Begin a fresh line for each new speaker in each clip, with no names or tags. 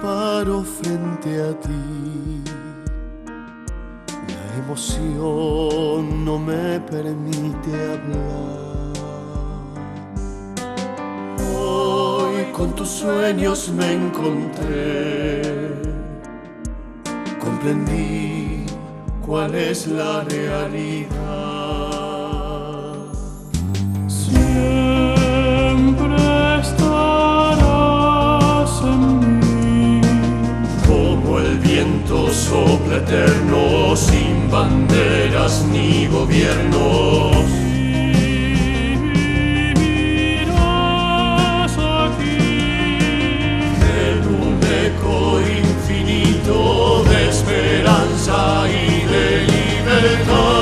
paro frente a ti. La emoción no me permite hablar. Hoy con tus sueños me encontré. Comprendí cuál es la realidad. Siempre estarás en mí, como el viento sopla eterno, sin banderas ni gobiernos. Vivirás aquí en un eco infinito de esperanza y de libertad.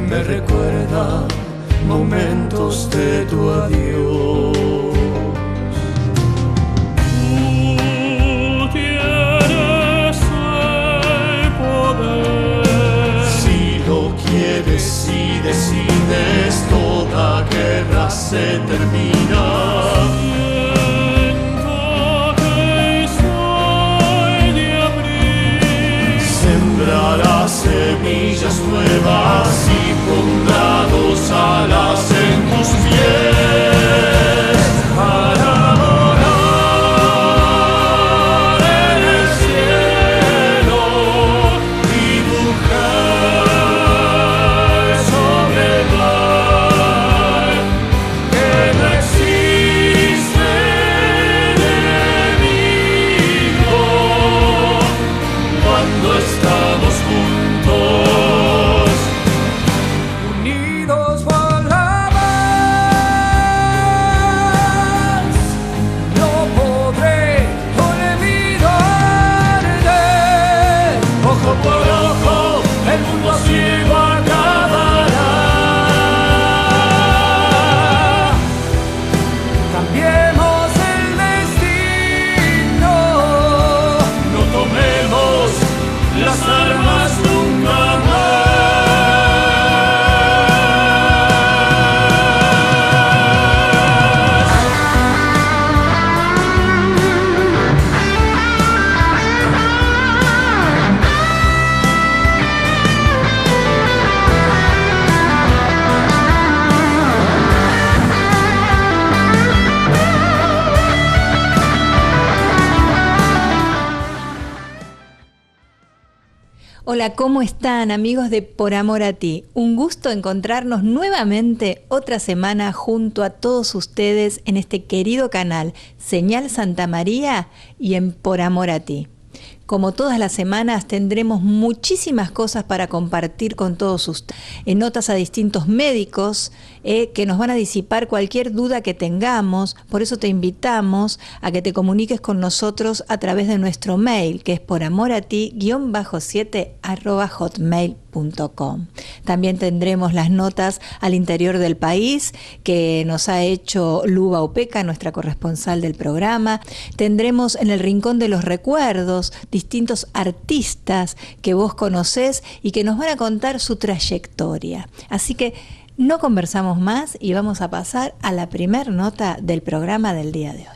Me recuerda momentos de tu adiós. Tú tienes el poder. Si lo quieres, si decides, toda guerra se termina. Siento que soy de abril. Sembrarás semillas nuevas y pondrás alas en tus pies para volar en el cielo, dibujar sobre el mar que no existe enemigo cuando estamos juntos. Unidos por la paz, no podré olvidarte. Ojo por ojo, el mundo ciego acabará. Cambiemos el destino, no tomemos las armas nunca más.
Hola, ¿cómo están, amigos de Por Amor a Ti? Un gusto encontrarnos nuevamente otra semana junto a todos ustedes en este querido canal Señal Santa María y en Por Amor a Ti. Como todas las semanas tendremos muchísimas cosas para compartir con todos ustedes, en notas a distintos médicos que nos van a disipar cualquier duda que tengamos. Por eso te invitamos a que te comuniques con nosotros a través de nuestro mail, que es poramorati-7@hotmail.com. También tendremos las notas al interior del país que nos ha hecho Luba Opeca, nuestra corresponsal del programa. Tendremos en el Rincón de los Recuerdos distintos artistas que vos conocés y que nos van a contar su trayectoria. Así que no conversamos más y vamos a pasar a la primer nota del programa del día de hoy.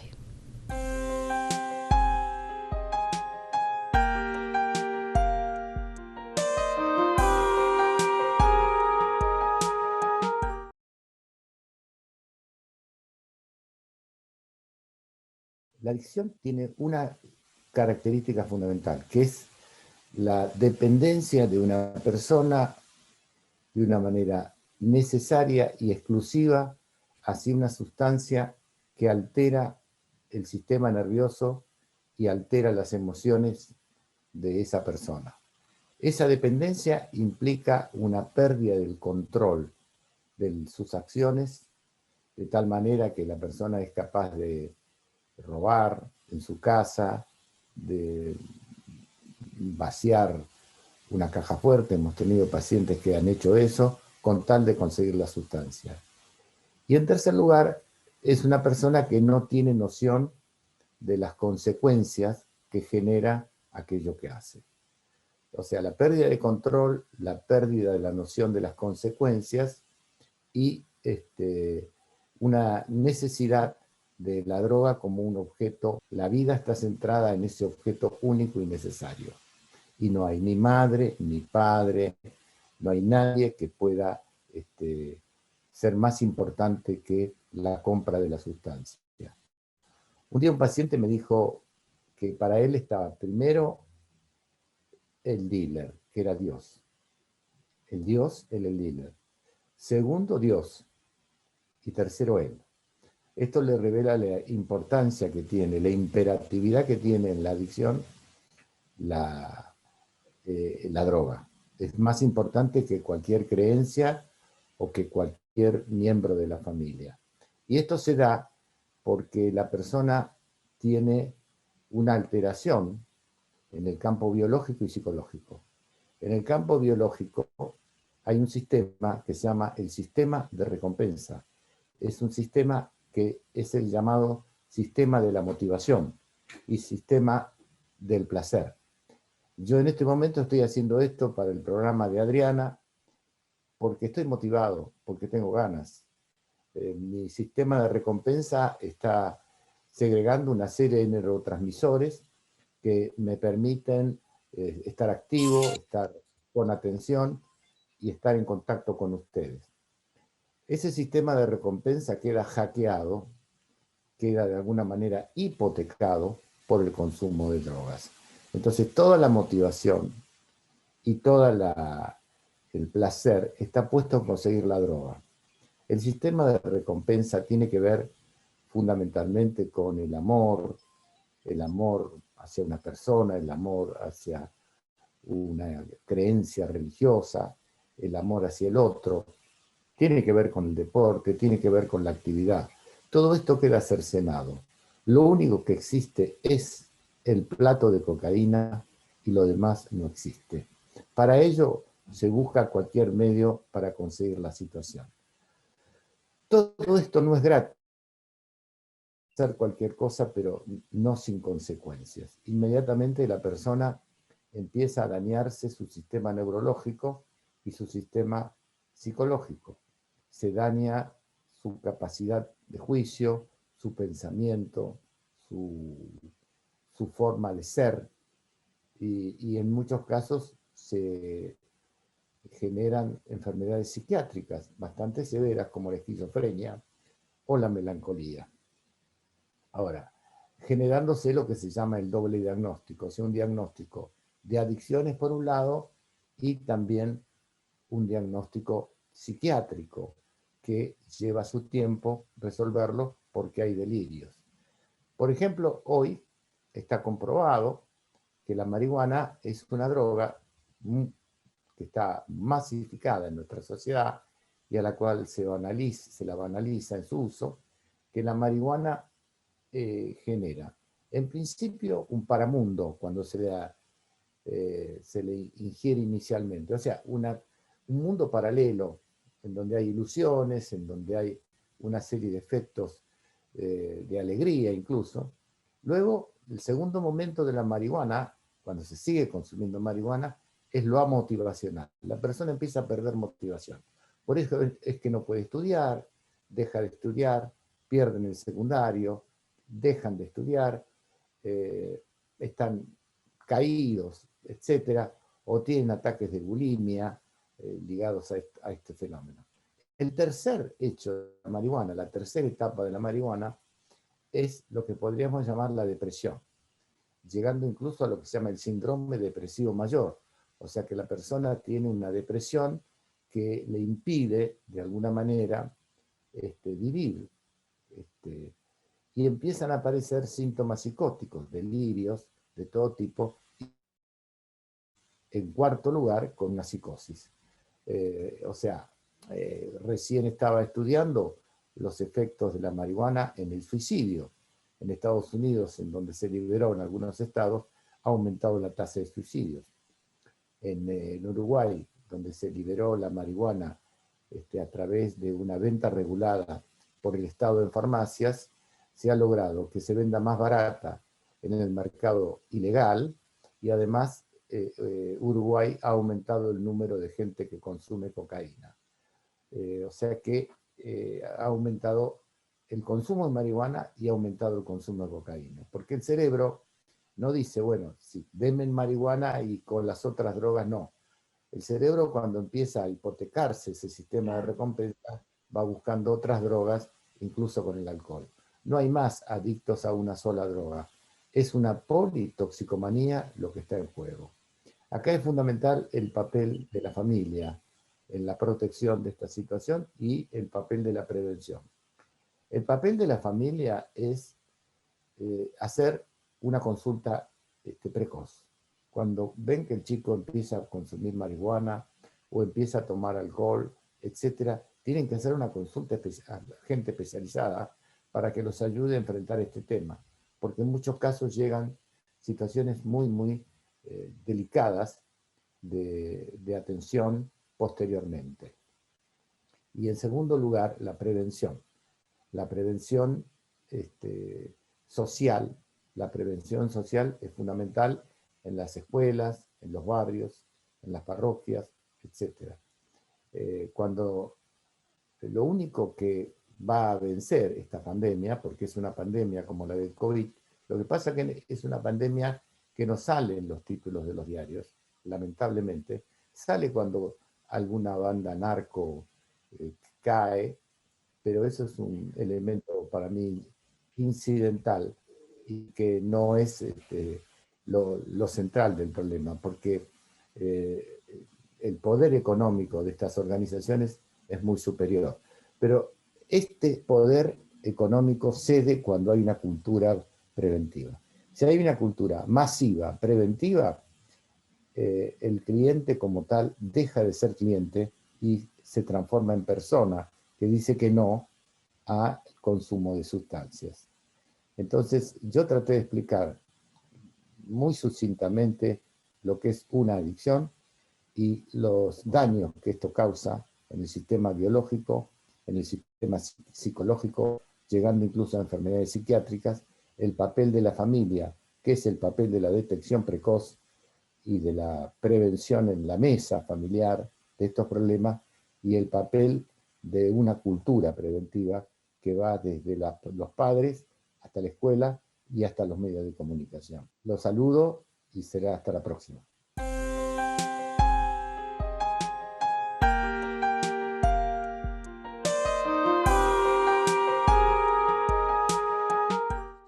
La adicción tiene una característica fundamental, que es la dependencia de una persona de una manera necesaria y exclusiva hacia una sustancia que altera el sistema nervioso y altera las emociones de esa persona. Esa dependencia implica una pérdida del control de sus acciones, de tal manera que la persona es capaz de robar en su casa, de vaciar una caja fuerte. Hemos tenido pacientes que han hecho eso con tal de conseguir la sustancia. Y en tercer lugar, es una persona que no tiene noción de las consecuencias que genera aquello que hace. O sea, la pérdida de control, la pérdida de la noción de las consecuencias y una necesidad de la droga como un objeto. La vida está centrada en ese objeto único y necesario. Y no hay ni madre, ni padre, no hay nadie que pueda ser más importante que la compra de la sustancia. Un día un paciente me dijo que para él estaba primero el dealer, que era Dios. El Dios, el dealer. Segundo, Dios. Y tercero, él. Esto le revela la importancia que tiene, la imperatividad que tiene en la adicción la droga. Es más importante que cualquier creencia o que cualquier miembro de la familia. Y esto se da porque la persona tiene una alteración en el campo biológico y psicológico. En el campo biológico hay un sistema que se llama el sistema de recompensa. Es un sistema que es el llamado sistema de la motivación y sistema del placer. Yo en este momento estoy haciendo esto para el programa de Adriana porque estoy motivado, porque tengo ganas. Mi sistema de recompensa está segregando una serie de neurotransmisores que me permiten estar activo, estar con atención y estar en contacto con ustedes. Ese sistema de recompensa queda hackeado, queda de alguna manera hipotecado por el consumo de drogas. Entonces toda la motivación y todo el placer está puesto en conseguir la droga. El sistema de recompensa tiene que ver fundamentalmente con el amor hacia una persona, el amor hacia una creencia religiosa, el amor hacia el otro, tiene que ver con el deporte, tiene que ver con la actividad. Todo esto queda cercenado. Lo único que existe es el plato de cocaína y lo demás no existe. Para ello se busca cualquier medio para conseguir la situación. Todo esto no es gratis. Hacer cualquier cosa, pero no sin consecuencias. Inmediatamente la persona empieza a dañarse su sistema neurológico y su sistema psicológico. Se daña su capacidad de juicio, su pensamiento, su forma de ser, y en muchos casos se generan enfermedades psiquiátricas bastante severas como la esquizofrenia o la melancolía. Ahora, generándose lo que se llama el doble diagnóstico, o sea, un diagnóstico de adicciones por un lado y también un diagnóstico psiquiátrico que lleva su tiempo resolverlo porque hay delirios. Por ejemplo, hoy está comprobado que la marihuana es una droga que está masificada en nuestra sociedad y a la cual se la banaliza en su uso, que la marihuana genera, en principio, un paramundo cuando se le ingiere inicialmente. O sea, un mundo paralelo en donde hay ilusiones, en donde hay una serie de efectos de alegría incluso. Luego, el segundo momento de la marihuana, cuando se sigue consumiendo marihuana, es lo amotivacional. La persona empieza a perder motivación. Por eso es que no puede estudiar, deja de estudiar, pierden el secundario, dejan de estudiar, están caídos, etcétera, o tienen ataques de bulimia ligados a este fenómeno. El tercer hecho de la marihuana, la tercera etapa de la marihuana, es lo que podríamos llamar la depresión, llegando incluso a lo que se llama el síndrome depresivo mayor, o sea que la persona tiene una depresión que le impide, de alguna manera, vivir. y empiezan a aparecer síntomas psicóticos, delirios de todo tipo. En cuarto lugar, con una psicosis. Recién estaba estudiando los efectos de la marihuana en el suicidio. En Estados Unidos, en donde se liberó en algunos estados, ha aumentado la tasa de suicidios. En Uruguay, donde se liberó la marihuana a través de una venta regulada por el Estado en farmacias, se ha logrado que se venda más barata en el mercado ilegal y además Uruguay ha aumentado el número de gente que consume cocaína. O sea que ha aumentado el consumo de marihuana y ha aumentado el consumo de cocaína. Porque el cerebro no dice, bueno, sí, denme marihuana y con las otras drogas no. El cerebro, cuando empieza a hipotecarse ese sistema de recompensa, va buscando otras drogas, incluso con el alcohol. No hay más adictos a una sola droga. Es una politoxicomanía lo que está en juego. Acá es fundamental el papel de la familia en la protección de esta situación y el papel de la prevención. El papel de la familia es hacer una consulta precoz. Cuando ven que el chico empieza a consumir marihuana o empieza a tomar alcohol, etc., tienen que hacer una consulta a gente especializada para que los ayude a enfrentar este tema, porque en muchos casos llegan situaciones muy delicadas de atención posteriormente. Y en segundo lugar, la prevención. La prevención social. La prevención social es fundamental en las escuelas, en los barrios, en las parroquias, etc. Cuando lo único que va a vencer esta pandemia, porque es una pandemia como la del COVID, lo que pasa es que es una pandemia que no sale en los títulos de los diarios, lamentablemente, sale cuando alguna banda narco cae, pero eso es un elemento para mí incidental y que no es lo central del problema, porque el poder económico de estas organizaciones es muy superior. Pero este poder económico cede cuando hay una cultura preventiva. Si hay una cultura masiva, preventiva, el cliente como tal deja de ser cliente y se transforma en persona que dice que no al consumo de sustancias. Entonces, yo traté de explicar muy sucintamente lo que es una adicción y los daños que esto causa en el sistema biológico, en el sistema psicológico, llegando incluso a enfermedades psiquiátricas, el papel de la familia, que es el papel de la detección precoz y de la prevención en la mesa familiar de estos problemas, y el papel de una cultura preventiva que va desde los padres hasta la escuela y hasta los medios de comunicación. Los saludo y será hasta la próxima.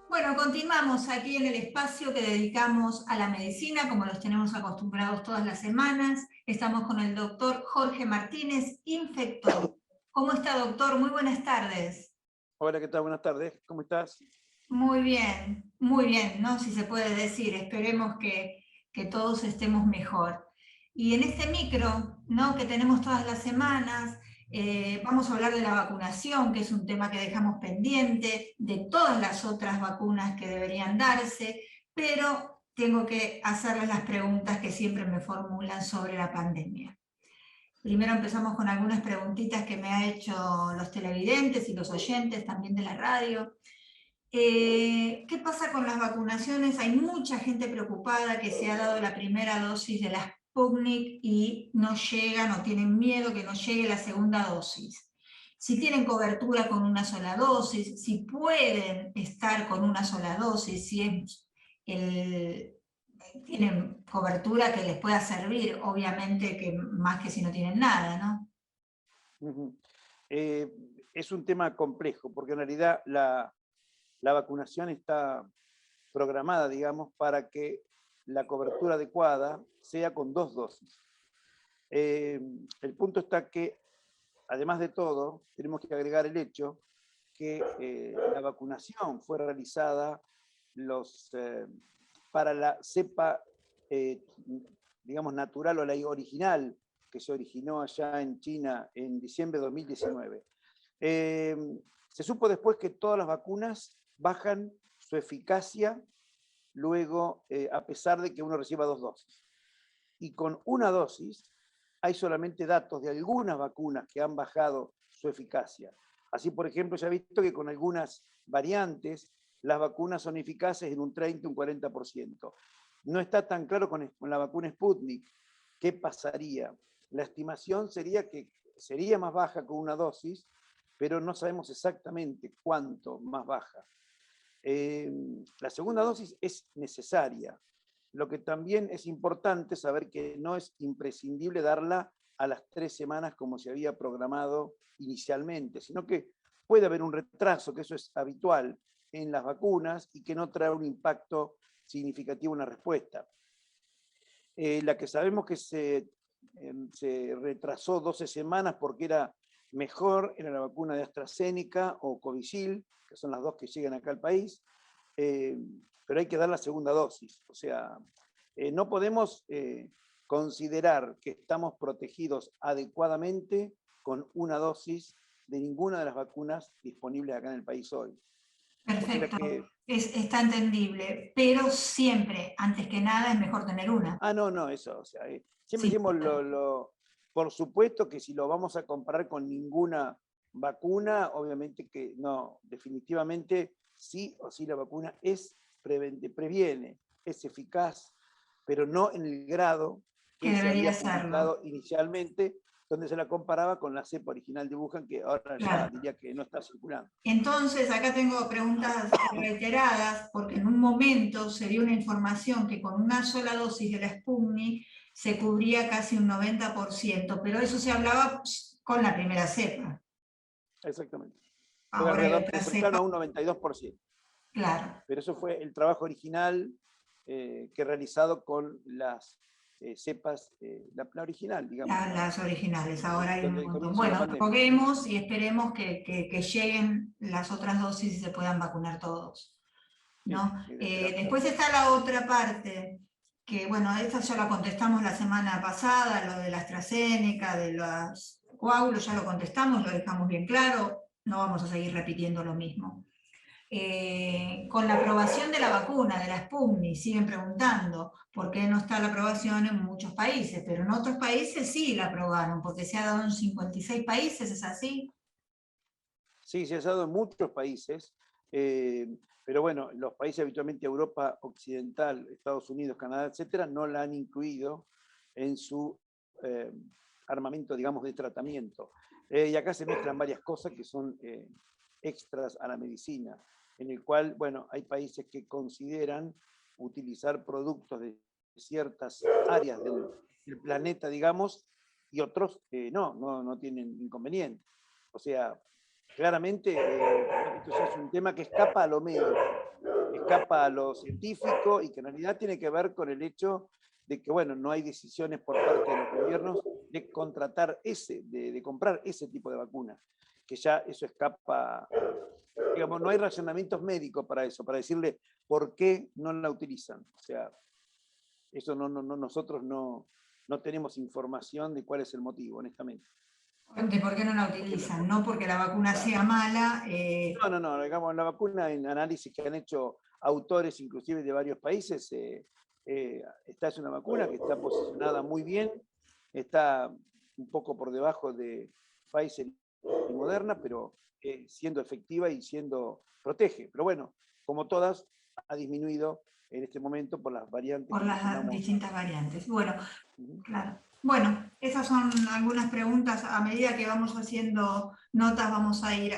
Bueno, continuamos aquí en el espacio que dedicamos a la medicina, como los tenemos acostumbrados todas las semanas. Estamos con el doctor Jorge Martínez, infectólogo. ¿Cómo está, doctor? Muy buenas tardes.
Hola, ¿qué tal? Buenas tardes. ¿Cómo estás?
Muy bien, ¿no? Si se puede decir, esperemos que todos estemos mejor. Y en este micro, ¿no?, que tenemos todas las semanas, vamos a hablar de la vacunación, que es un tema que dejamos pendiente, de todas las otras vacunas que deberían darse, pero tengo que hacerles las preguntas que siempre me formulan sobre la pandemia. Primero empezamos con algunas preguntitas que me han hecho los televidentes y los oyentes también de la radio. ¿Qué pasa con las vacunaciones? Hay mucha gente preocupada que se ha dado la primera dosis de la Sputnik y no llegan o tienen miedo que no llegue la segunda dosis. Si tienen cobertura con una sola dosis, si pueden estar con una sola dosis, si tienen cobertura que les pueda servir, obviamente que más que si no tienen nada, ¿no?
Es un tema complejo, porque en realidad la vacunación está programada, digamos, para que la cobertura adecuada sea con 2 dosis. El punto está que, además de todo, tenemos que agregar el hecho que la vacunación fue realizada para la cepa, digamos, natural o la original, que se originó allá en China en diciembre de 2019. Se supo después que todas las vacunas bajan su eficacia luego, a pesar de que uno reciba 2 dosis. Y con una dosis hay solamente datos de algunas vacunas que han bajado su eficacia. Así, por ejemplo, se ha visto que con algunas variantes las vacunas son eficaces en un 30, un 40%. No está tan claro con la vacuna Sputnik qué pasaría. La estimación sería que sería más baja con una dosis, pero no sabemos exactamente cuánto más baja. La segunda dosis es necesaria. Lo que también es importante saber que no es imprescindible darla a las 3 semanas como se había programado inicialmente, sino que puede haber un retraso, que eso es habitual en las vacunas y que no trae un impacto significativo en la respuesta. La que sabemos que se retrasó 12 semanas porque era mejor, era la vacuna de AstraZeneca o Covishield, que son las dos que llegan acá al país, pero hay que dar la segunda dosis. O sea, no podemos considerar que estamos protegidos adecuadamente con una dosis de ninguna de las vacunas disponibles acá en el país hoy.
Perfecto, está entendible, pero siempre, antes que nada, es mejor tener una.
No, eso, o sea, siempre
Sí.
decimos por supuesto que si lo vamos a comparar con ninguna vacuna, obviamente que no, definitivamente sí o sí la vacuna previene, es eficaz, pero no en el grado
Que
se
debería
había
serlo.
publicado inicialmente, donde se la comparaba con la cepa original de Wuhan, que ahora ya
Claro.
diría que no está circulando.
Entonces, acá tengo preguntas reiteradas, porque en un momento se dio una información que con una sola dosis de la Sputnik se cubría casi un 90%, pero eso se hablaba con la primera cepa.
Exactamente. Fue
Ahora hay
alrededor
otra
cercano a
cepa.
un 92%.
Claro,
Pero eso fue el trabajo original que he realizado con las cepas, la original, digamos.
las originales, ahora hay un
Donde
montón.
comienza la
Bueno,
pandemia.
roguemos y esperemos que lleguen las otras dosis y se puedan vacunar todos, ¿no?
Sí, gracias.
Después está la otra parte, que bueno, esta ya la contestamos la semana pasada, lo de la AstraZeneca, de los coágulos, ya lo contestamos, lo dejamos bien claro, no vamos a seguir repitiendo lo mismo. Con la aprobación de la vacuna, de la Sputnik, siguen preguntando por qué no está la aprobación en muchos países, pero en otros países sí la aprobaron, porque se ha dado en 56 países, ¿es así?
Sí, se ha dado en muchos países, pero bueno, los países habitualmente Europa Occidental, Estados Unidos, Canadá, etcétera, no la han incluido en su armamento, digamos, de tratamiento. Y acá se mezclan varias cosas que son extras a la medicina, en el cual, bueno, hay países que consideran utilizar productos de ciertas áreas del planeta, digamos, y otros no tienen inconveniente. O sea, claramente esto ya es un tema que escapa a lo médico, escapa a lo científico y que en realidad tiene que ver con el hecho de que, bueno, no hay decisiones por parte de los gobiernos de contratar de comprar ese tipo de vacunas, que ya eso escapa, digamos, no hay razonamientos médicos para eso, para decirle por qué no la utilizan. O sea, eso nosotros no tenemos información de cuál es el motivo, honestamente.
De por qué no la utilizan, no porque la vacuna sea mala.
No, digamos, la vacuna en análisis que han hecho autores inclusive de varios países, esta es una vacuna que está posicionada muy bien, está un poco por debajo de Pfizer y Moderna, pero siendo efectiva y protege. Pero bueno, como todas, ha disminuido en este momento por las variantes.
Por las distintas variantes. Bueno,
Uh-huh.
claro. Bueno, esas son algunas preguntas. A medida que vamos haciendo notas, vamos a ir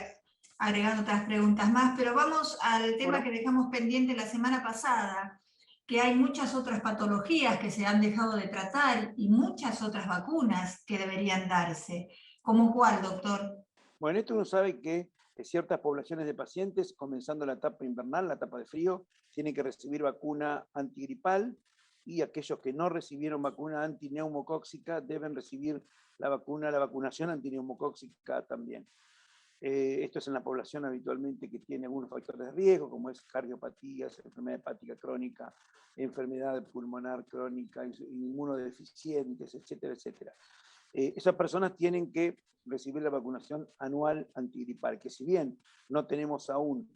agregando otras preguntas más, pero vamos al tema que dejamos pendiente la semana pasada, que hay muchas otras patologías que se han dejado de tratar y muchas otras vacunas que deberían darse. ¿Cómo cuál, doctor?
Bueno, esto uno sabe que ciertas poblaciones de pacientes, comenzando la etapa invernal, la etapa de frío, tienen que recibir vacuna antigripal, y aquellos que no recibieron vacuna antineumocóxica deben recibir la vacunación antineumocóxica también. Esto es en la población habitualmente que tiene algunos factores de riesgo, como es cardiopatías, enfermedad hepática crónica, enfermedad pulmonar crónica, inmunodeficientes, etcétera, etcétera. Esas personas tienen que recibir la vacunación anual antigripal, que si bien no tenemos aún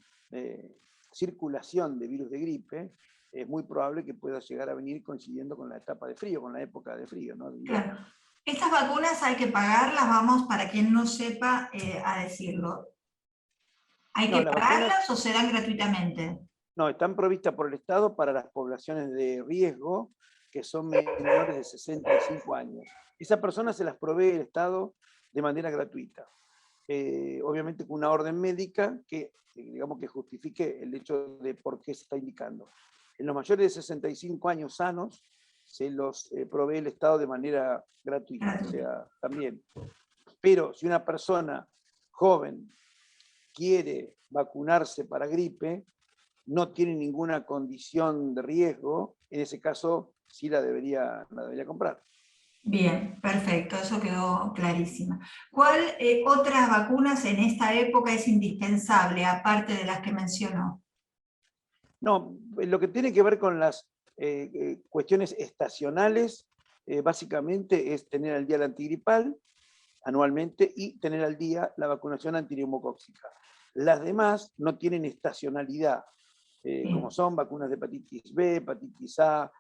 circulación de virus de gripe, es muy probable que pueda llegar a venir coincidiendo con la etapa de frío, con la época de frío, ¿no?
Claro. Estas vacunas hay que pagarlas, vamos, para quien no sepa, a decirlo. ¿Hay
No,
que
las
pagarlas
vacunas
o se dan gratuitamente?
no, están provistas por el Estado para las poblaciones de riesgo que son menores de 65 años. Esas personas se las provee el Estado de manera gratuita. Obviamente con una orden médica que, digamos, que justifique el hecho de por qué se está indicando. En los mayores de 65 años sanos se los provee el Estado de manera gratuita, o sea, también. Pero si una persona joven quiere vacunarse para gripe, no tiene ninguna condición de riesgo, en ese caso sí la debería comprar.
Bien, perfecto, eso quedó clarísimo. ¿Cuál otras vacunas en esta época es indispensable, aparte de las que mencionó?
No, lo que tiene que ver con las cuestiones estacionales, básicamente es tener al día el antigripal anualmente y tener al día la vacunación antineumocóxica. Las demás no tienen estacionalidad, como son vacunas de hepatitis B, hepatitis A,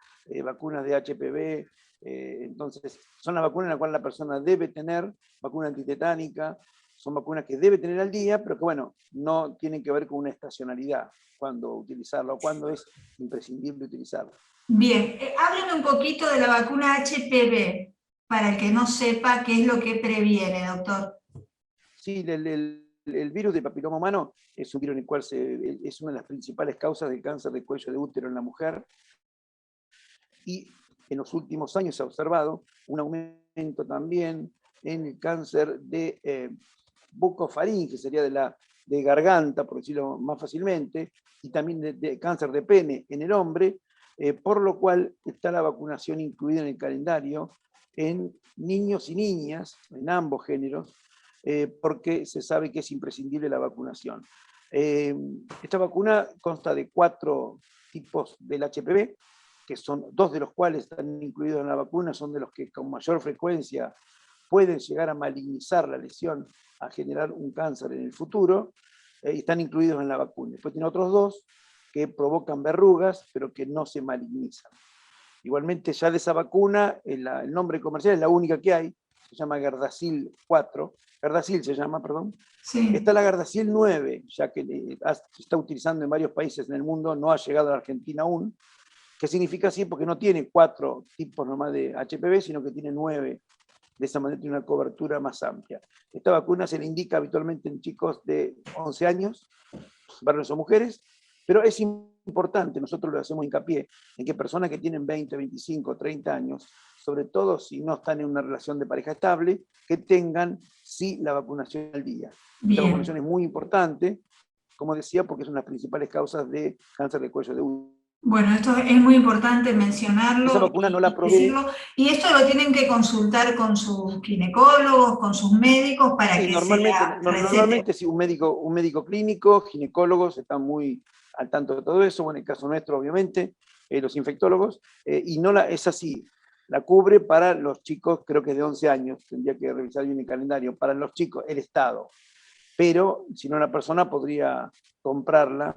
vacunas de HPV, entonces son las vacunas en las cuales la persona debe tener, vacuna antitetánica, son vacunas que debe tener al día, pero que bueno, no tienen que ver con una estacionalidad, cuando utilizarla o cuando es imprescindible utilizarla.
Bien, háblame un poquito de la vacuna HPV, para el que no sepa qué es lo que previene, doctor.
Sí, el virus del papiloma humano es un virus en el cual es una de las principales causas del cáncer de cuello de útero en la mujer, y en los últimos años se ha observado un aumento también en el cáncer de bucofaringe, sería de garganta, por decirlo más fácilmente, y también de cáncer de pene en el hombre, por lo cual está la vacunación incluida en el calendario en niños y niñas, en ambos géneros, porque se sabe que es imprescindible la vacunación. Esta vacuna consta de 4 tipos del HPV, que son 2 de los cuales están incluidos en la vacuna, son de los que con mayor frecuencia pueden llegar a malignizar la lesión, a generar un cáncer en el futuro, y están incluidos en la vacuna. Después tiene otros 2 que provocan verrugas, pero que no se malignizan. Igualmente ya de esa vacuna, el nombre comercial es la única que hay, se llama Gardasil 4, Gardasil se llama, perdón.
Sí.
Está la Gardasil 9, ya que se está utilizando en varios países en el mundo, no ha llegado a la Argentina aún, que significa así porque no tiene 4 tipos nomás de HPV, sino que tiene 9, de esa manera tiene una cobertura más amplia. Esta vacuna se le indica habitualmente en chicos de 11 años, varones o mujeres, pero es importante, nosotros le hacemos hincapié, en que personas que tienen 20, 25, 30 años, sobre todo si no están en una relación de pareja estable, que tengan sí la vacunación al día.
Bien.
Esta vacunación es muy importante, como decía, porque es una de las principales causas de cáncer de cuello de útero.
Bueno, esto es muy importante mencionarlo.
Esa vacuna no la
y
provee.
decirlo, y esto lo tienen que consultar con sus ginecólogos, con sus médicos, para
Sí,
que
normalmente sí, un médico clínico, ginecólogos están muy al tanto de todo eso, bueno, en el caso nuestro, obviamente, los infectólogos, y no es así, la cubre para los chicos, creo que de 11 años, tendría que revisar bien el calendario, para los chicos, el Estado, pero si no, una persona podría comprarla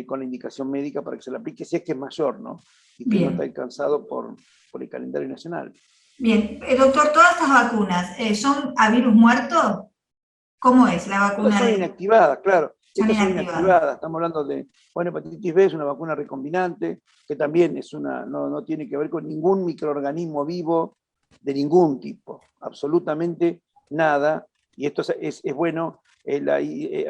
con la indicación médica para que se la aplique, si es que es mayor, ¿no? Y que
Bien.
no está alcanzado por el calendario nacional.
Bien, doctor, ¿todas estas vacunas son a virus muerto? ¿Cómo es la vacuna?
Estas son inactivadas, claro. Estas son
inactivadas.
inactivadas. Estamos hablando de, bueno, hepatitis B es una vacuna recombinante, que también es no tiene que ver con ningún microorganismo vivo de ningún tipo, absolutamente nada. Y esto es bueno,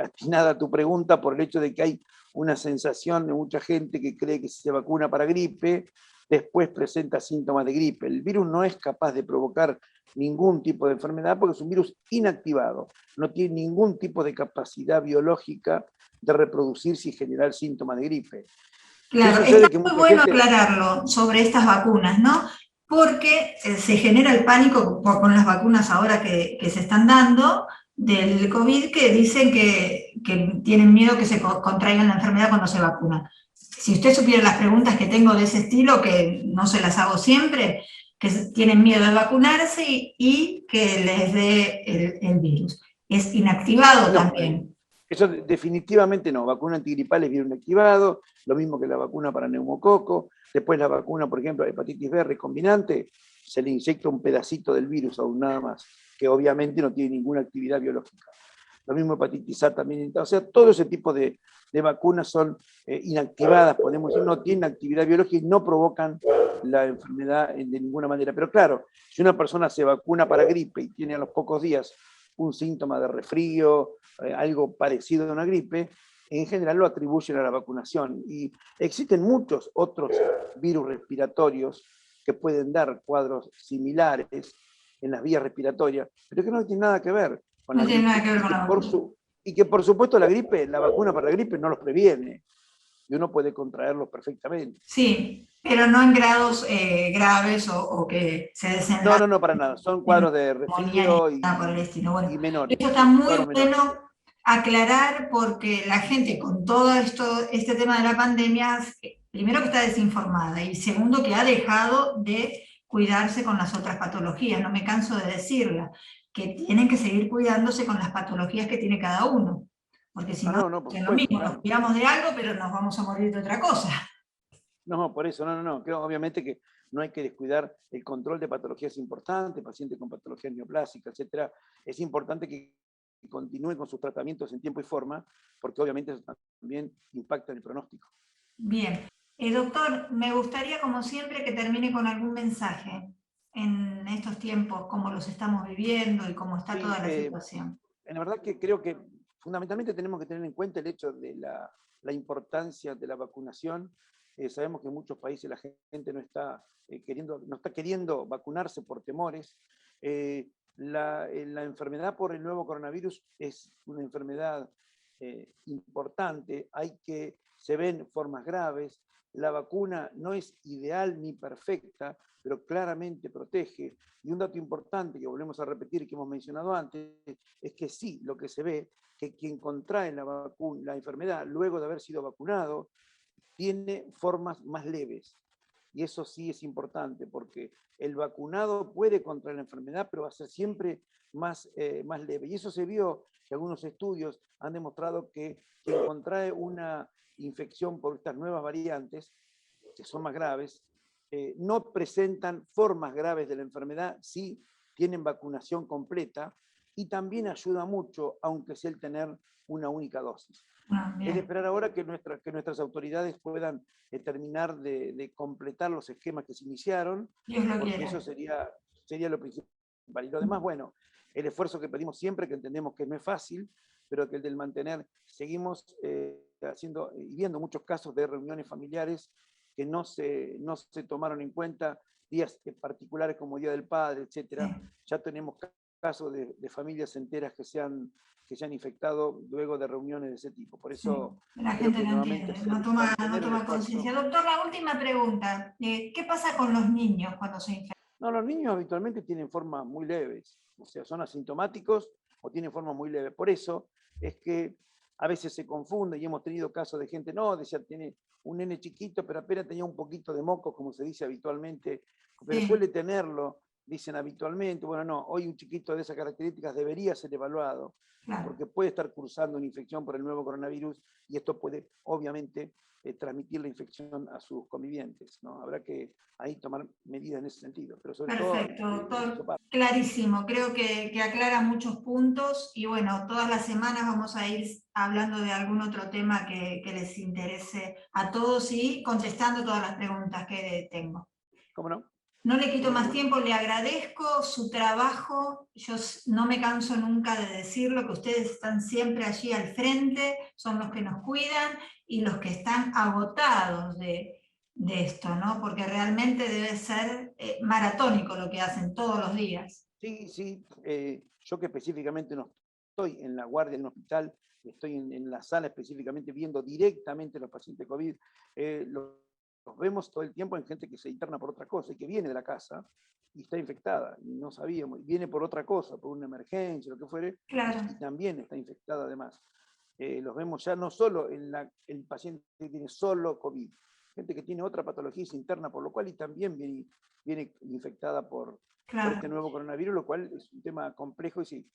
atinada a tu pregunta, por el hecho de que hay una sensación de mucha gente que cree que si se vacuna para gripe, después presenta síntomas de gripe. El virus no es capaz de provocar ningún tipo de enfermedad porque es un virus inactivado, no tiene ningún tipo de capacidad biológica de reproducirse y generar síntomas de gripe.
Claro, está muy bueno aclararlo sobre estas vacunas, ¿no? Porque se genera el pánico con las vacunas ahora que se están dando, del COVID que dicen que tienen miedo que se contraigan la enfermedad cuando se vacunan. Si usted supiera las preguntas que tengo de ese estilo, que no se las hago siempre, que tienen miedo de vacunarse y que les dé el virus. Es inactivado
No,
también.
eso definitivamente no. Vacuna antigripal es virus inactivado, lo mismo que la vacuna para neumococo. Después la vacuna, por ejemplo, hepatitis B recombinante, se le inyecta un pedacito del virus aún nada más, que obviamente no tiene ninguna actividad biológica. Lo mismo hepatitis A también. O sea, todo ese tipo de vacunas son inactivadas, podemos decir, no tienen actividad biológica y no provocan la enfermedad de ninguna manera. Pero claro, si una persona se vacuna para gripe y tiene a los pocos días un síntoma de resfrío, algo parecido a una gripe, en general lo atribuyen a la vacunación. Y existen muchos otros virus respiratorios que pueden dar cuadros similares en las vías respiratorias, pero que no tienen nada que ver con la
No tiene
gripe.
nada que ver con la vacuna.
Y que por supuesto la vacuna para la gripe no los previene, y uno puede contraerlos perfectamente.
Sí, pero no en grados graves o que se desenlace
No, para nada. Son cuadros de resfrío
nada por el estilo. Bueno,
y menores.
esto está muy
Cuadros menores.
bueno aclarar porque la gente con todo este tema de la pandemia, primero que está desinformada y segundo que ha dejado de cuidarse con las otras patologías, no me canso de decirla, que tienen que seguir cuidándose con las patologías que tiene cada uno, porque si no,
por
es lo
supuesto,
mismo,
claro.
nos cuidamos de algo, pero nos vamos a morir de otra cosa.
No, por eso, no. Creo obviamente que no hay que descuidar el control de patologías importantes, pacientes con patologías neoplásicas, etcétera. Es importante que continúen con sus tratamientos en tiempo y forma, porque obviamente eso también impacta en el pronóstico.
Bien. Doctor, me gustaría, como siempre, que termine con algún mensaje en estos tiempos, cómo los estamos viviendo y cómo está
Sí,
toda la situación.
la verdad que creo que fundamentalmente tenemos que tener en cuenta el hecho de la importancia de la vacunación. Sabemos que en muchos países la gente no está queriendo vacunarse por temores. La enfermedad por el nuevo coronavirus es una enfermedad importante, se ven formas graves, la vacuna no es ideal ni perfecta, pero claramente protege. Y un dato importante que volvemos a repetir y que hemos mencionado antes, es que sí, lo que se ve, que quien contrae la enfermedad luego de haber sido vacunado, tiene formas más leves. Y eso sí es importante, porque el vacunado puede contraer la enfermedad, pero va a ser siempre más leve. Y eso se vio, que algunos estudios han demostrado que quien contrae una infección por estas nuevas variantes, que son más graves, no presentan formas graves de la enfermedad si tienen vacunación completa, y también ayuda mucho, aunque sea el tener una única dosis. Es de esperar ahora que nuestras autoridades puedan terminar de completar los esquemas que se iniciaron, porque eso sería lo principal. Y lo demás, bueno, el esfuerzo que pedimos siempre, que entendemos que no es fácil, pero que el del mantener, seguimos haciendo y viendo muchos casos de reuniones familiares que no se tomaron en cuenta, días particulares como Día del Padre, etcétera. Ya tenemos casos de familias enteras que se han infectado luego de reuniones de ese tipo. Por eso
la gente no entiende, no toma conciencia. Doctor, la última pregunta. ¿Qué pasa con los niños cuando se infectan?
No, los niños habitualmente tienen formas muy leves, o sea, son asintomáticos o tienen formas muy leves. Por eso es que a veces se confunde y hemos tenido casos de gente, decía, tiene un nene chiquito, pero apenas tenía un poquito de moco, como se dice habitualmente, pero suele tenerlo, dicen habitualmente. Bueno, no, hoy un chiquito de esas características debería ser evaluado, porque puede estar cursando una infección por el nuevo coronavirus y esto puede, obviamente, transmitir la infección a sus convivientes, ¿no? Habrá que ahí tomar medidas en ese sentido. Pero sobre
Perfecto,
todo,
doctor. Clarísimo, creo que aclara muchos puntos y bueno, todas las semanas vamos a ir hablando de algún otro tema que les interese a todos y contestando todas las preguntas que tengo.
¿Cómo no?
No le quito más tiempo, le agradezco su trabajo, yo no me canso nunca de decirlo, que ustedes están siempre allí al frente, son los que nos cuidan y los que están agotados de esto, ¿no? Porque realmente debe ser maratónico lo que hacen todos los días.
Sí, yo que específicamente no estoy en la guardia en un hospital, estoy en la sala específicamente viendo directamente a los pacientes COVID, lo vemos todo el tiempo en gente que se interna por otra cosa y que viene de la casa y está infectada, y no sabíamos, y viene por otra cosa, por una emergencia, lo que fuere,
Claro.
y también está infectada además. Los vemos ya no solo en el paciente que tiene solo COVID, gente que tiene otra patología y se interna por lo cual y también viene infectada por este nuevo coronavirus, lo cual es un tema complejo y sí.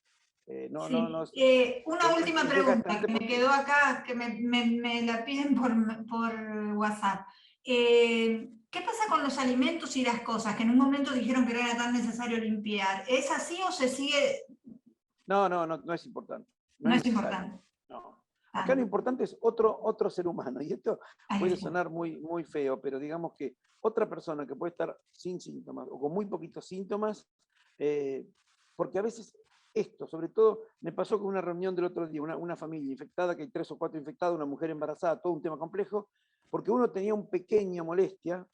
Una última pregunta que me quedó acá, que me la piden por WhatsApp. ¿Qué pasa con los alimentos y las cosas que en un momento dijeron que no era tan necesario limpiar? ¿Es así o se sigue?
No es importante.
No es importante.
No. Acá lo importante es otro ser humano, y esto puede
está.
sonar muy, muy feo, pero digamos que otra persona que puede estar sin síntomas o con muy poquitos síntomas, porque a veces esto, sobre todo, me pasó con una reunión del otro día, una familia infectada, que hay 3 o 4 infectados, una mujer embarazada, todo un tema complejo, porque uno tenía una pequeña molestia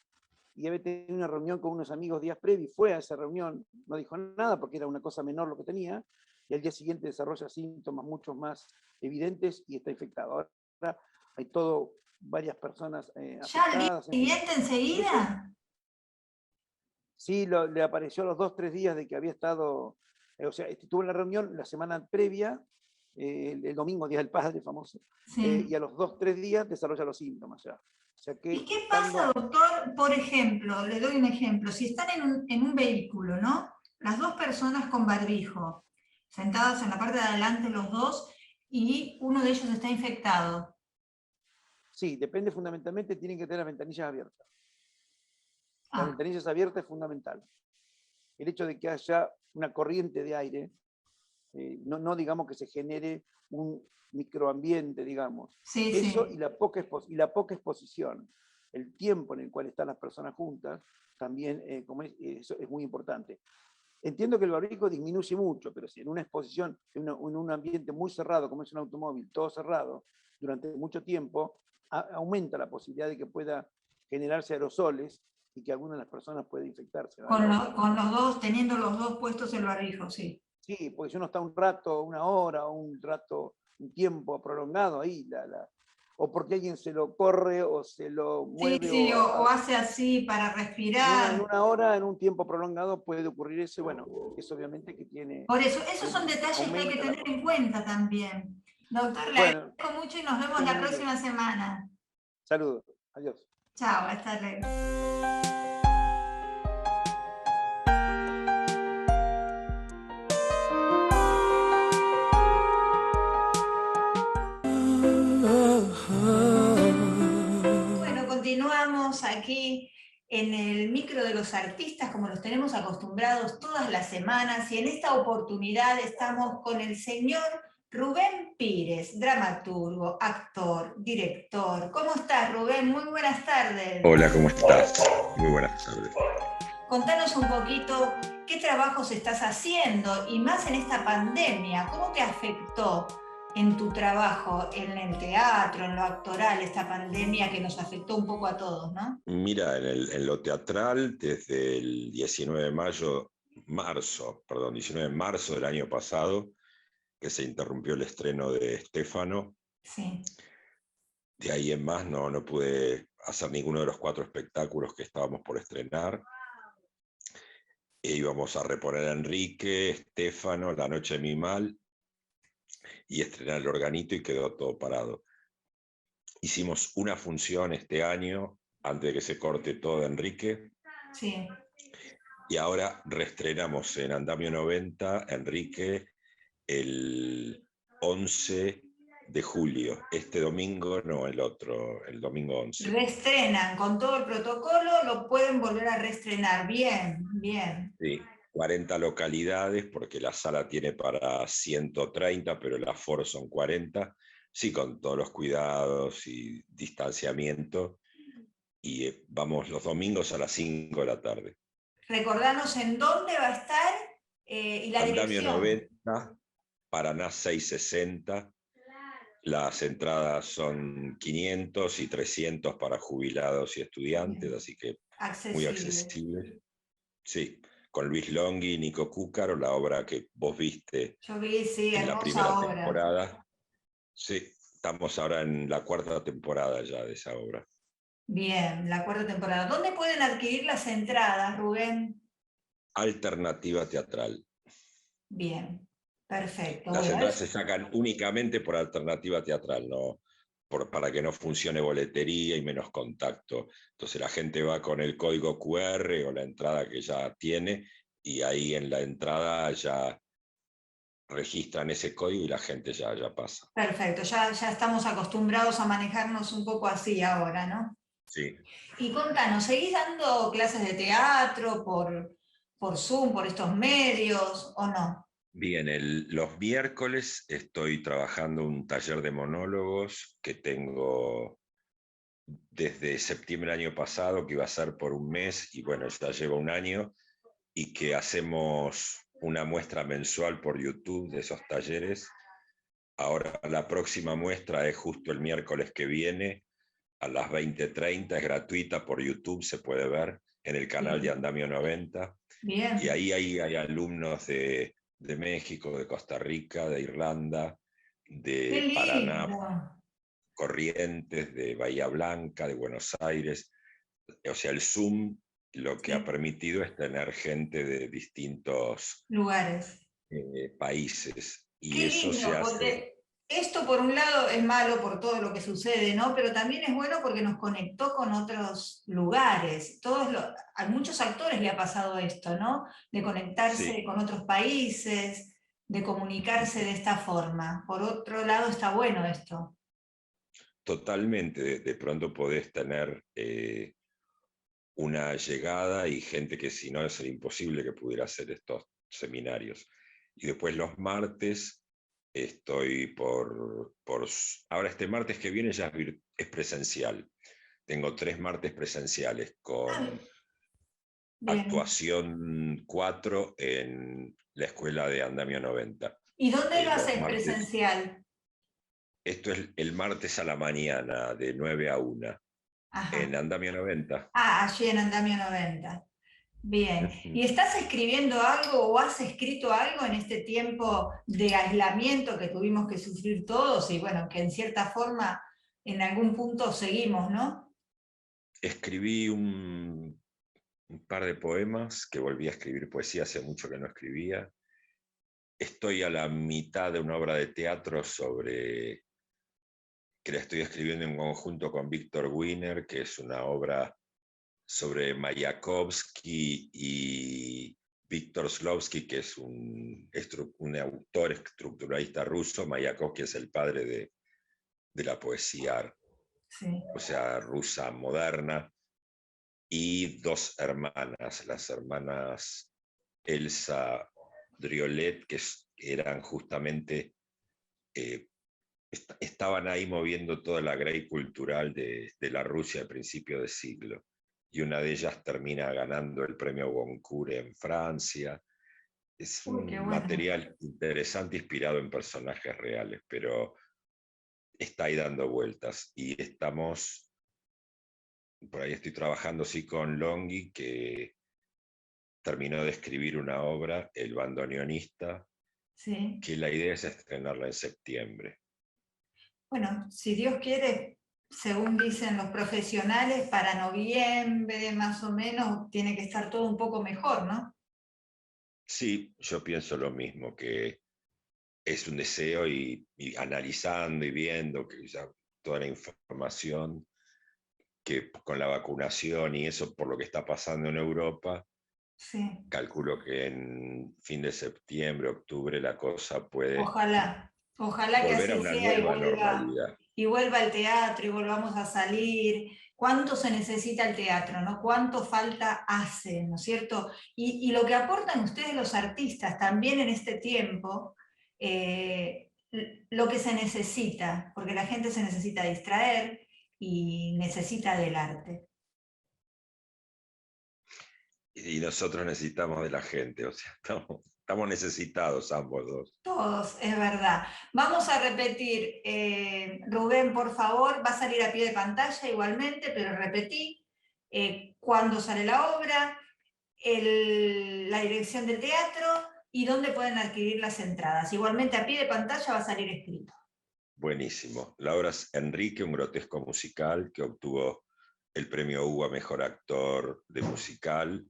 y había tenido una reunión con unos amigos días previos, fue a esa reunión, no dijo nada porque era una cosa menor lo que tenía, y al día siguiente desarrolla síntomas mucho más evidentes y está infectado. Ahora hay varias personas
¿Ya al día
afectadas.
siguiente enseguida?
Sí, le apareció a los 2 o 3 días de que había estado, o sea, estuvo en la reunión la semana previa, el domingo, Día del Padre, famoso,
Sí.
y a los 2 o 3 días desarrolla los síntomas ya. O sea que
¿Y qué pasa, doctor? Por ejemplo, le doy un ejemplo, si están en un vehículo, ¿no? Las 2 personas con barbijo, sentados en la parte de adelante los 2, y uno de ellos está infectado.
Sí, depende fundamentalmente, tienen que tener las ventanillas abiertas. Las ventanillas abiertas es fundamental. El hecho de que haya una corriente de aire, no digamos que se genere un microambiente, digamos.
Sí,
eso
sí.
Y la poca exposición, el tiempo en el cual están las personas juntas, también eso es muy importante. Entiendo que el barbijo disminuye mucho, pero si en una exposición, en un ambiente muy cerrado, como es un automóvil, todo cerrado, durante mucho tiempo, aumenta la posibilidad de que pueda generarse aerosoles y que alguna de las personas pueda infectarse.
Con los 2, teniendo los 2 puestos el barbijo, sí.
Sí, porque si uno está un rato, una hora, un tiempo prolongado ahí, o porque alguien se lo corre o se lo mueve.
Sí, o hace así para respirar.
En una hora, en un tiempo prolongado puede ocurrir eso, bueno, eso obviamente que tiene...
Por eso, esos son detalles que hay que tener en cuenta también. Doctor, le agradezco mucho y nos vemos la próxima semana.
Saludos, adiós.
Chao, hasta luego. Bueno, continuamos aquí en el micro de los artistas, como los tenemos acostumbrados todas las semanas, y en esta oportunidad estamos con el señor Rubén Pires, dramaturgo, actor, director. ¿Cómo estás, Rubén? Muy buenas tardes.
Hola, ¿cómo estás? Muy buenas tardes.
Contanos un poquito qué trabajos estás haciendo, y más en esta pandemia. ¿Cómo te afectó en tu trabajo, en el teatro, en lo actoral, esta pandemia que nos afectó un poco a todos, ¿no?
Mira, en lo teatral, desde el 19 de marzo del año pasado, que se interrumpió el estreno de Stefano.
Sí.
De ahí en más no pude hacer ninguno de los 4 espectáculos que estábamos por estrenar. Íbamos a reponer a Enrique, Stefano, La Noche de mi Mal, y estrenar El Organito, y quedó todo parado. Hicimos una función este año, antes de que se corte todo de Enrique.
Sí.
Y ahora reestrenamos en Andamio 90, Enrique, el 11 de julio. Este domingo, no, el otro, el domingo 11.
Reestrenan, con todo el protocolo, lo pueden volver a reestrenar. Bien, bien.
Sí, 40 localidades, porque la sala tiene para 130, pero el aforo son 40. Sí, con todos los cuidados y distanciamiento. Y vamos los domingos a las 5 de la tarde.
Recordanos en dónde va a estar y la
Andamio
dirección.
90, Paraná 660. Las entradas son 500 y 300 para jubilados y estudiantes,
Bien.
así que
Accesible.
muy accesible. Sí, con Luis Longhi y Nico Cúcaro, la obra que vos viste.
Yo vi, sí,
en la
hermosa
primera
obra.
temporada. Sí, estamos ahora en la 4ª temporada ya de esa obra.
Bien, la cuarta temporada. ¿Dónde pueden adquirir las entradas, Rubén?
Alternativa teatral.
Bien, perfecto.
Las
Bueno,
entradas se sacan únicamente por alternativa teatral, no para que no funcione boletería y menos contacto. Entonces la gente va con el código QR o la entrada que ya tiene y ahí en la entrada ya registran ese código y la gente ya pasa.
perfecto, ya estamos acostumbrados a manejarnos un poco así ahora, ¿no?
Sí.
Y contanos, ¿seguís dando clases de teatro por Zoom, por estos medios o no?
Bien, los miércoles estoy trabajando un taller de monólogos que tengo desde septiembre del año pasado, que iba a ser por un mes, y bueno, ya lleva un año, y que hacemos una muestra mensual por YouTube de esos talleres. Ahora la próxima muestra es justo el miércoles que viene, a las 20:30, es gratuita por YouTube, se puede ver en el canal de Andamio 90,
Bien.
y ahí hay alumnos de México, de Costa Rica, de Irlanda,
Qué
de Paraná,
lindo.
Corrientes, de Bahía Blanca, de Buenos Aires. O sea, el Zoom lo que ha permitido es tener gente de distintos
Lugares.
países. Y
Qué
eso se
lindo,
hace
porque esto por un lado es malo por todo lo que sucede, ¿no? Pero también es bueno porque nos conectó con otros lugares. A muchos actores le ha pasado esto, ¿no? De conectarse
sí,
con otros países, de comunicarse de esta forma. Por otro lado está bueno esto.
totalmente. De pronto podés tener una llegada y gente que si no sería imposible que pudiera hacer estos seminarios. Y después los martes estoy ahora este martes que viene ya es presencial. Tengo 3 martes presenciales con
Bien.
actuación 4 en la escuela de Andamio 90.
¿Y dónde lo
Los
haces
martes,
presencial?
esto es el martes a la mañana, de 9 a 1,
Ajá.
en Andamio 90.
Ah, allí en Andamio 90. Bien. ¿Y estás escribiendo algo o has escrito algo en este tiempo de aislamiento que tuvimos que sufrir todos y bueno, que en cierta forma en algún punto seguimos, ¿no?
Escribí un par de poemas, que volví a escribir poesía, hace mucho que no escribía. Estoy a la mitad de una obra de teatro que la estoy escribiendo en conjunto con Víctor Wiener, que es una obra sobre Mayakovsky y Víctor Shklovsky, que es un autor estructuralista ruso. Mayakovsky es el padre de la poesía,
Sí.
o sea, rusa moderna, y 2 hermanas, las hermanas Elsa Driolet, que eran justamente, estaban ahí moviendo toda la grey cultural de la Rusia al principio de siglo. Y una de ellas termina ganando el premio Goncourt en Francia. Es
Uy, qué
un
bueno.
material interesante inspirado en personajes reales, pero está ahí dando vueltas. Y por ahí estoy trabajando sí con Longhi, que terminó de escribir una obra, El bandoneonista,
Sí.
que la idea es estrenarla en septiembre.
Bueno, si Dios quiere, según dicen los profesionales, para noviembre más o menos tiene que estar todo un poco mejor, ¿no?
Sí, yo pienso lo mismo, que es un deseo y analizando y viendo que ya toda la información que con la vacunación y eso por lo que está pasando en Europa,
Sí.
calculo que en fin de septiembre, octubre la cosa puede
Ojalá que
volver a
así
una
sea
nueva normalidad.
y vuelva al teatro y volvamos a salir. ¿Cuánto se necesita el teatro, no? ¿Cuánto falta hace, no es cierto? Y lo que aportan ustedes los artistas también en este tiempo, lo que se necesita, porque la gente se necesita distraer y necesita del arte.
Y nosotros necesitamos de la gente, o sea, estamos necesitados ambos dos.
Todos, es verdad. Vamos a repetir, Rubén, por favor, va a salir a pie de pantalla igualmente, pero repetí cuándo sale la obra, la dirección del teatro y dónde pueden adquirir las entradas. Igualmente a pie de pantalla va a salir escrito.
Buenísimo. La obra es Enrique, un grotesco musical que obtuvo el premio Hugo a Mejor Actor de Musical,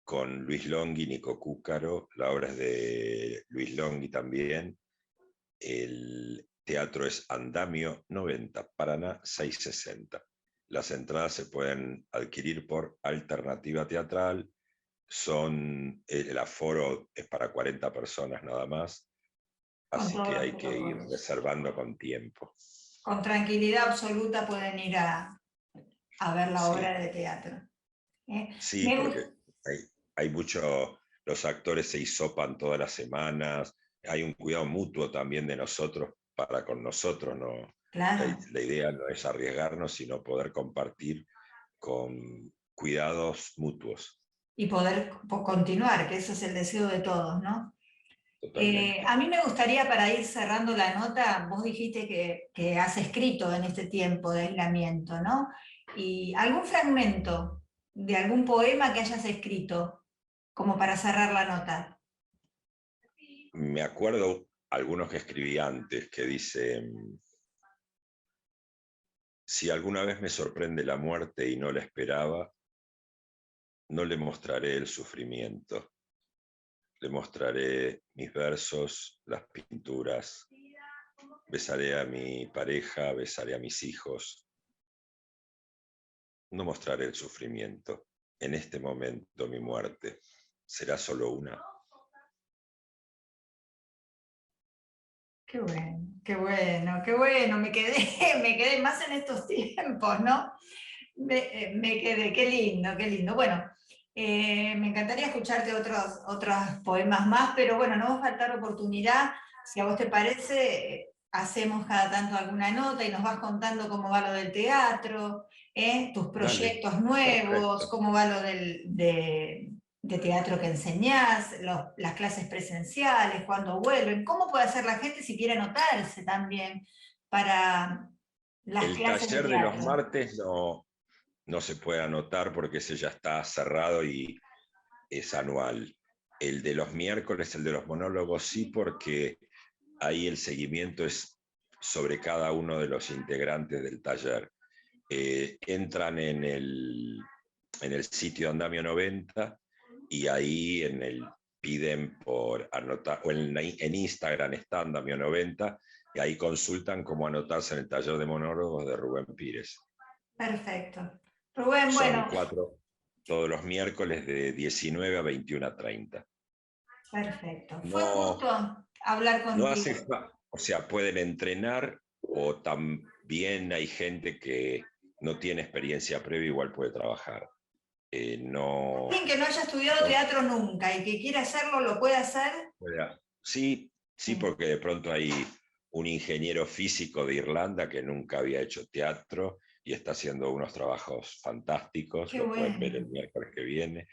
con Luis Longhi, Nico Cúcaro, la obra es de Luis Longhi también. El teatro es Andamio 90, Paraná 660. Las entradas se pueden adquirir por Alternativa Teatral, el aforo es para 40 personas nada más,
Con
así
todos
que
los
hay que ir
protocolos.
reservando con tiempo.
Con tranquilidad absoluta pueden ir a ver la
Sí.
obra de teatro.
Sí,
Me
porque
gust-
hay mucho, los actores se hisopan todas las semanas, hay un cuidado mutuo también de nosotros para con nosotros, ¿no?
Claro,
La idea no es arriesgarnos, sino poder compartir con cuidados mutuos,
y poder continuar, que ese es el deseo de todos, ¿no?
totalmente.
A mí me gustaría, para ir cerrando la nota, vos dijiste que has escrito en este tiempo de aislamiento, ¿no? Y algún fragmento de algún poema que hayas escrito, como para cerrar la nota.
Me acuerdo algunos que escribí antes que dicen: si alguna vez me sorprende la muerte y no la esperaba, no le mostraré el sufrimiento. Le mostraré mis versos, las pinturas. Besaré a mi pareja, besaré a mis hijos. No mostraré el sufrimiento. En este momento mi muerte será solo una.
Qué bueno, qué bueno, qué bueno. Me quedé más en estos tiempos, ¿no? Me quedé, qué lindo, qué lindo. Bueno, me encantaría escucharte otros poemas más, pero bueno, no va a faltar oportunidad. Si a vos te parece, hacemos cada tanto alguna nota y nos vas contando cómo va lo del teatro, tus
Dale,
proyectos nuevos,
perfecto.
cómo va lo de teatro que enseñás, las clases presenciales, cuándo vuelven, cómo puede hacer la gente si quiere anotarse también para las
El
clases de
taller de los
teatro.
martes no se puede anotar porque ese ya está cerrado y es anual. El de los miércoles, el de los monólogos, sí, porque ahí el seguimiento es sobre cada uno de los integrantes del taller. Entran en el sitio Andamio 90 y ahí piden por anotar, o en Instagram está Andamio 90, y ahí consultan cómo anotarse en el taller de monólogos de Rubén Pires.
Perfecto. Rubén,
Son
bueno,
4 todos los miércoles de 19 a 21:30.
perfecto. Fue un
No,
gusto hablar
no
contigo.
o sea, pueden entrenar o también hay gente que no tiene experiencia previa, igual puede trabajar. No,
Alguien que no haya estudiado
no
teatro nunca y que quiera hacerlo, ¿lo puede hacer?
sí, sí,
Sí.
porque de pronto hay un ingeniero físico de Irlanda que nunca había hecho teatro y está haciendo unos trabajos fantásticos,
Qué
lo pueden ver
bueno.
el miércoles que viene.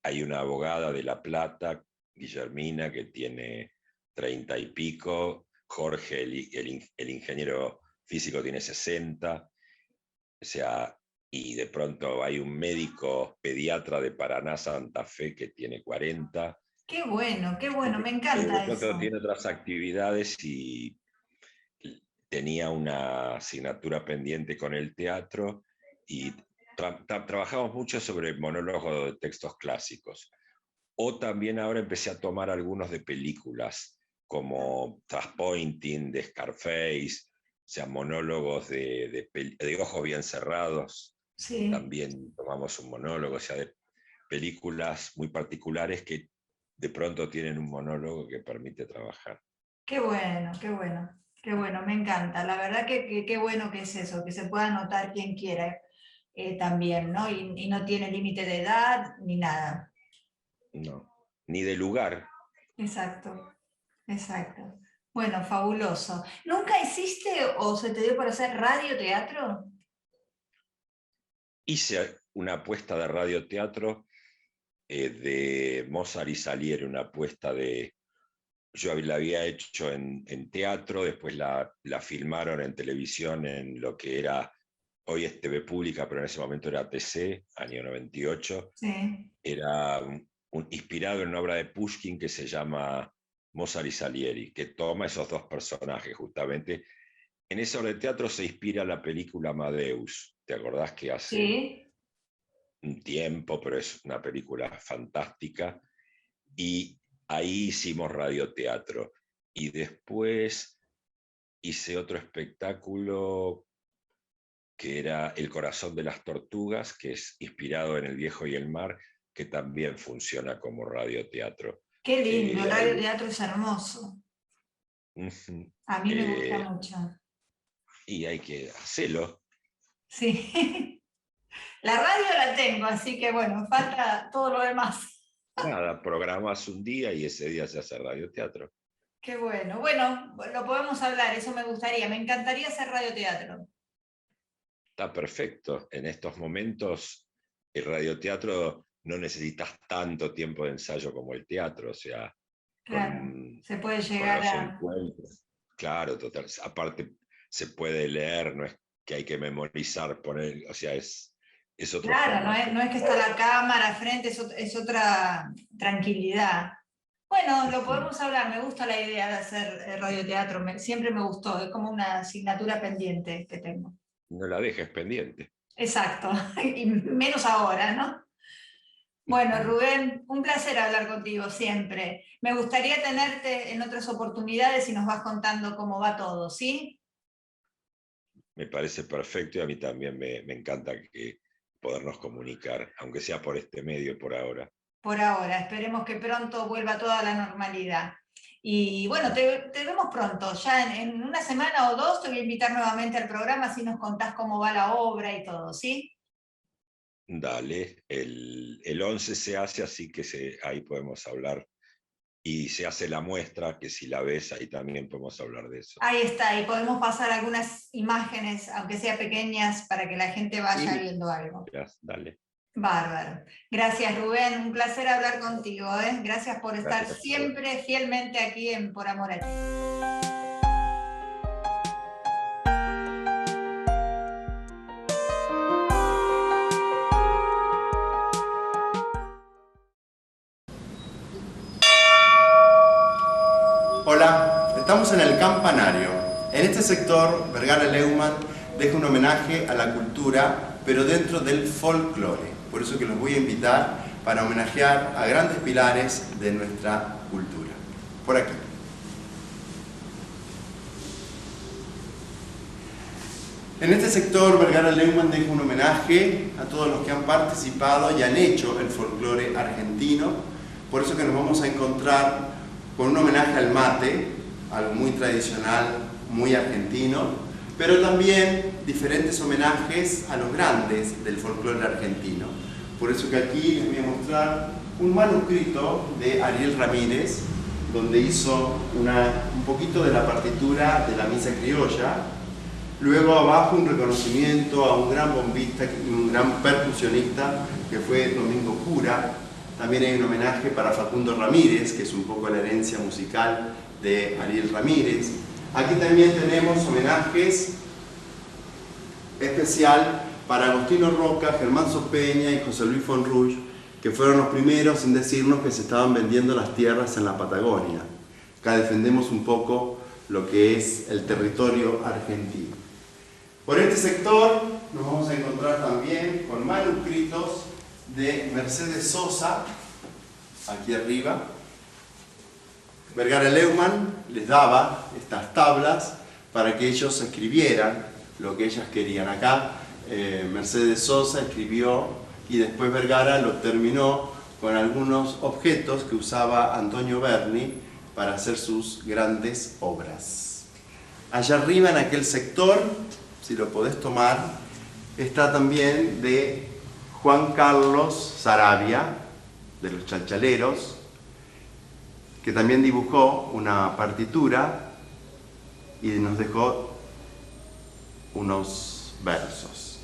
Hay una abogada de La Plata, Guillermina, que tiene 30 y pico, Jorge, el ingeniero físico, tiene 60, o sea, y de pronto hay un médico pediatra de Paraná, Santa Fe, que tiene 40.
Qué bueno, me encanta
De pronto
eso.
tiene otras actividades y tenía una asignatura pendiente con el teatro y trabajamos mucho sobre monólogos de textos clásicos. O también ahora empecé a tomar algunos de películas, como Traspointing de Scarface, o sea, monólogos de ojos bien cerrados.
Sí.
También tomamos un monólogo, o sea, de películas muy particulares que de pronto tienen un monólogo que permite trabajar.
Qué bueno, qué bueno, qué bueno, me encanta. La verdad que qué bueno que es eso, que se pueda anotar quien quiera también, ¿no? Y no tiene límite de edad ni nada.
No, ni de lugar.
Exacto, exacto. Bueno, fabuloso. ¿Nunca hiciste o se te dio por hacer radioteatro?
Hice una apuesta de radioteatro de Mozart y Salieri, una apuesta yo la había hecho en teatro, después la filmaron en televisión en lo que era, hoy es TV Pública, pero en ese momento era TC, año 98.
Sí.
Era inspirado en una obra de Pushkin que se llama Mozart y Salieri, que toma esos dos personajes justamente. En esa obra de teatro se inspira la película Amadeus, ¿Te acordás que hace
Sí.
un tiempo, pero es una película fantástica? Y ahí hicimos radioteatro. Y después hice otro espectáculo que era El corazón de las tortugas, que es inspirado en El viejo y el mar, que también funciona como radioteatro.
Qué lindo, el
Ahí,
radioteatro es hermoso.
ujú,
A mí me gusta
eh,
mucho.
y hay que hacerlo.
Sí. La radio la tengo, así que bueno, falta todo lo demás.
Nada, programas un día y ese día se hace radioteatro.
Qué bueno. Bueno, lo podemos hablar, eso me gustaría. Me encantaría hacer radioteatro.
Está perfecto. En estos momentos el radioteatro no necesitas tanto tiempo de ensayo como el teatro, o sea,
Claro, se puede
con
llegar
los
a...
encuentros. Claro, total. Aparte, se puede leer, no es que hay que memorizar, poner, o sea, es otro
Claro,
formato.
no es que está la cámara frente, es otra tranquilidad. Bueno, lo podemos hablar, me gusta la idea de hacer radioteatro, siempre me gustó, es como una asignatura pendiente que tengo.
No la dejes pendiente.
Exacto, y menos ahora, ¿no? Bueno, Rubén, un placer hablar contigo siempre. Me gustaría tenerte en otras oportunidades y nos vas contando cómo va todo, ¿sí?
Me parece perfecto y a mí también me encanta que podernos comunicar, aunque sea por este medio por ahora.
Por ahora, esperemos que pronto vuelva toda la normalidad. Y bueno, te vemos pronto, ya en una semana o dos te voy a invitar nuevamente al programa, así nos contás cómo va la obra y todo, ¿sí?
Dale, el 11 se hace, así que ahí podemos hablar. Y se hace la muestra, que si la ves, ahí también podemos hablar de eso.
Ahí está, y podemos pasar algunas imágenes, aunque sea pequeñas, para que la gente vaya
Sí.
viendo algo.
Dale.
Bárbaro. Gracias, Rubén. Un placer hablar contigo. Gracias por estar
Gracias.
siempre fielmente aquí en Por Amor a Ti.
Hola, estamos en el Campanario. En este sector, Vergara Leumann deja un homenaje a la cultura, pero dentro del folclore. Por eso que los voy a invitar para homenajear a grandes pilares de nuestra cultura. Por aquí. En este sector, Vergara Leumann deja un homenaje a todos los que han participado y han hecho el folclore argentino. Por eso que nos vamos a encontrar con un homenaje al mate, algo muy tradicional, muy argentino, pero también diferentes homenajes a los grandes del folclore argentino. Por eso que aquí les voy a mostrar un manuscrito de Ariel Ramírez, donde hizo un poquito de la partitura de la misa criolla. Luego abajo un reconocimiento a un gran bombista y un gran percusionista que fue Domingo Cura. También hay un homenaje para Facundo Ramírez, que es un poco la herencia musical de Ariel Ramírez. Aquí también tenemos homenajes especial para Agostino Roca, Germán Sopeña y José Luis Fonruch, que fueron los primeros en decirnos que se estaban vendiendo las tierras en la Patagonia. Acá defendemos un poco lo que es el territorio argentino. Por este sector nos vamos a encontrar también con manuscritos de Mercedes Sosa, aquí arriba. Vergara Leumann les daba estas tablas para que ellos escribieran lo que ellas querían. Acá Mercedes Sosa escribió y después Vergara lo terminó con algunos objetos que usaba Antonio Berni para hacer sus grandes obras. Allá arriba en aquel sector, si lo podés tomar, está también de Juan Carlos Saravia, de los Chalchaleros, que también dibujó una partitura y nos dejó unos versos.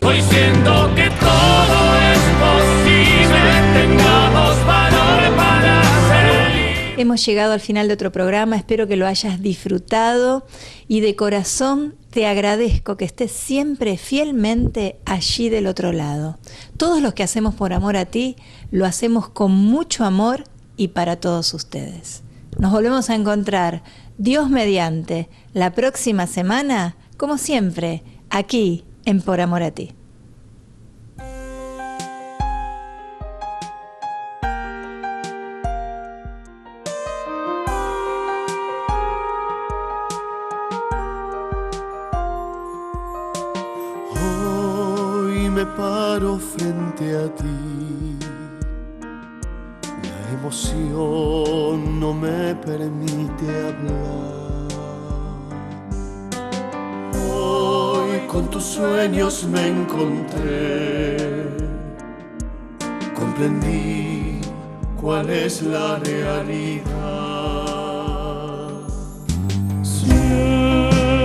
Hoy siento que todo es posible, tengamos valor para ser libres.
Hemos llegado al final de otro programa, espero que lo hayas disfrutado y de corazón te agradezco que estés siempre fielmente allí del otro lado. Todos los que hacemos por amor a ti, lo hacemos con mucho amor y para todos ustedes. Nos volvemos a encontrar, Dios mediante, la próxima semana, como siempre, aquí en Por Amor a Ti.
Hoy me paro frente a ti, la emoción no me permite hablar. Hoy con tus sueños me encontré, comprendí cuál es la realidad. Siempre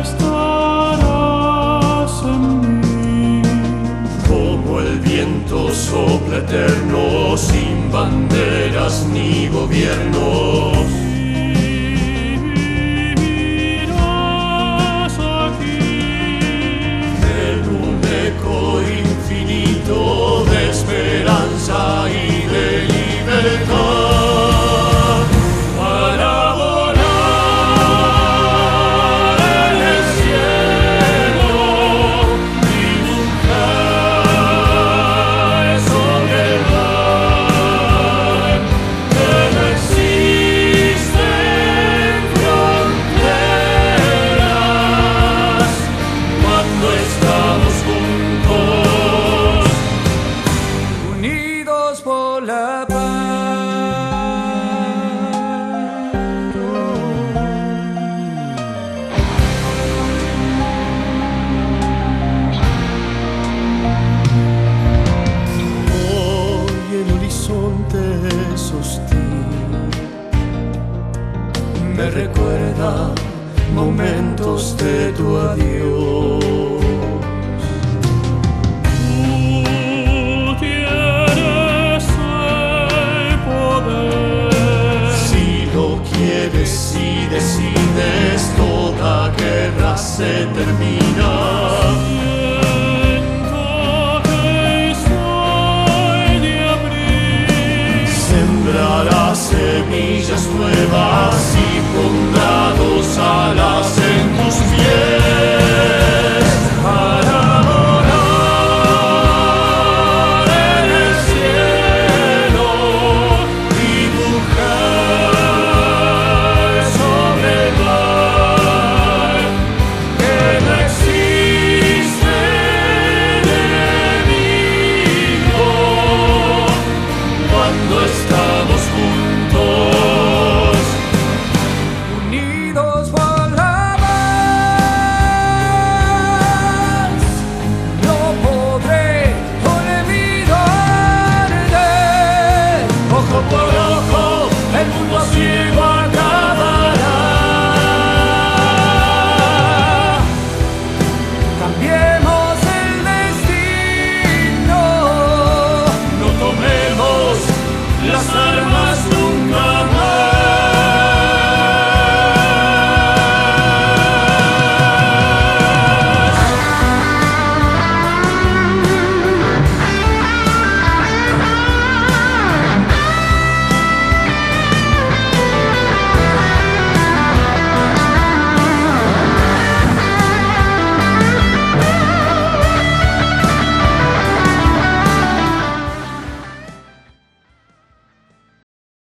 estarás en mí, como el viento sopla eterno, sin banderas ni gobiernos. Vivirás aquí en un eco infinito de esperanza y de libertad, para volar en el cielo, dibujar sobre el mar, que no existen fronteras cuando estamos juntos, unidos por la paz. Hoy el horizonte es hostil, me recuerda momentos de tu adiós.